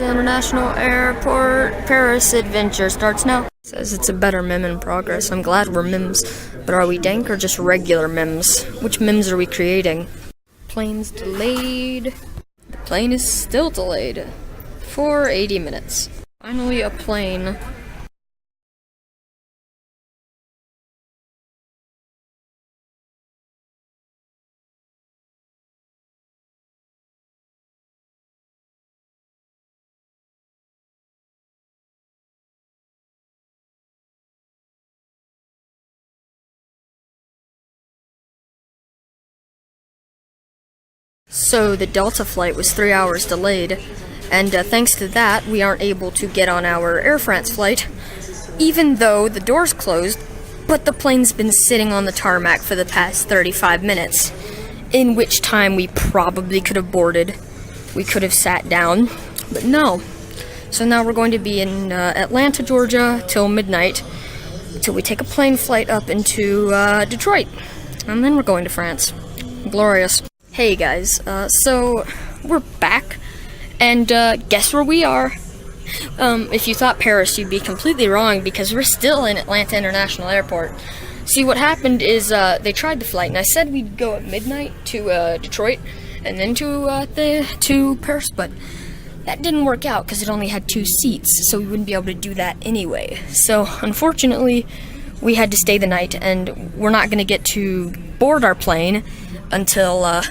France International Airport, Paris adventure starts now. Says it's a better mem in progress. I'm glad we're mems, but are we dank or just regular mems? Which mems are we creating? Plane's delayed. The plane is still delayed for 80 minutes. Finally a plane. So the Delta flight was 3 hours delayed, and thanks to that, we aren't able to get on our Air France flight, even though the doors closed, but the plane's been sitting on the tarmac for the past 35 minutes, in which time we probably could have boarded. We could have sat down, but no. So now we're going to be in Atlanta, Georgia, till midnight, till we take a plane flight up into Detroit, and then we're going to France. Glorious. Hey guys, so we're back, and guess where we are? If you thought Paris, you'd be completely wrong, because we're still in Atlanta International Airport. See, what happened is they tried the flight, and I said we'd go at midnight to Detroit, and then to Paris, but that didn't work out because it only had 2 seats, so we wouldn't be able to do that anyway. So unfortunately, we had to stay the night, and we're not going to get to board our plane until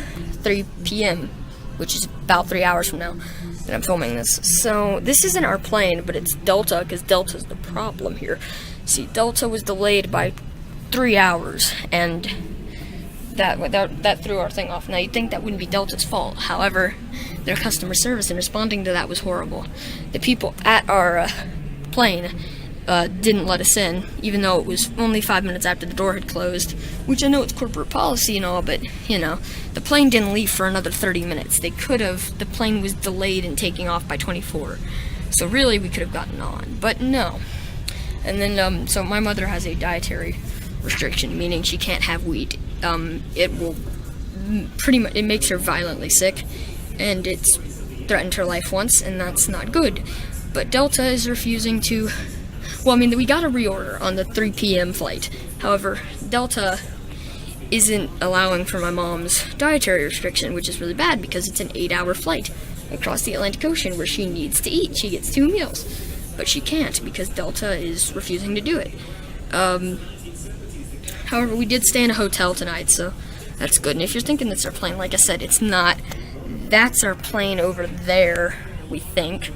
3 p.m., which is about 3 hours from now that I'm filming this. So this isn't our plane, but it's Delta, because Delta's the problem here. See, Delta was delayed by 3 hours, and that threw our thing off. Now, you'd think that wouldn't be Delta's fault. However, their customer service in responding to that was horrible. The people at our plane didn't let us in, even though it was only 5 minutes after the door had closed, which I know it's corporate policy and all, but, you know, the plane didn't leave for another 30 minutes. They could have. The plane was delayed in taking off by 24, so really we could have gotten on, but no. And then, so my mother has a dietary restriction, meaning she can't have wheat. It will pretty much, it makes her violently sick, and it's threatened her life once, and that's not good. But Delta is refusing to. Well, I mean, we got a reorder on the 3 p.m. flight. However, Delta isn't allowing for my mom's dietary restriction, which is really bad because it's an 8-hour flight across the Atlantic Ocean where she needs to eat. She gets 2 meals, but she can't because Delta is refusing to do it. However, we did stay in a hotel tonight, so that's good. And if you're thinking that's our plane, like I said, it's not. That's our plane over there, we think.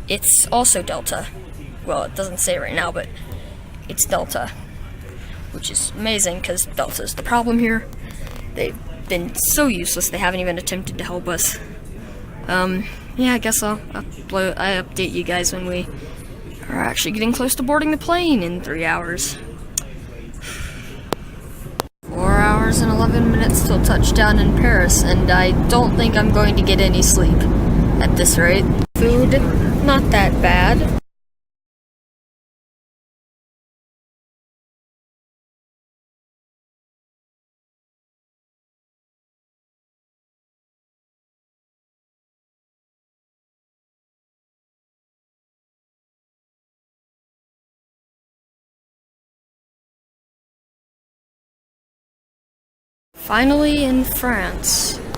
It's also Delta. Well, it doesn't say right now, but it's Delta, which is amazing because Delta's the problem here. They've been so useless, they haven't even attempted to help us. Yeah, I guess I update you guys when we are actually getting close to boarding the plane in 3 hours. 4 hours and 11 minutes till touchdown in Paris, and I don't think I'm going to get any sleep at this rate. Food, not that bad. Finally in France.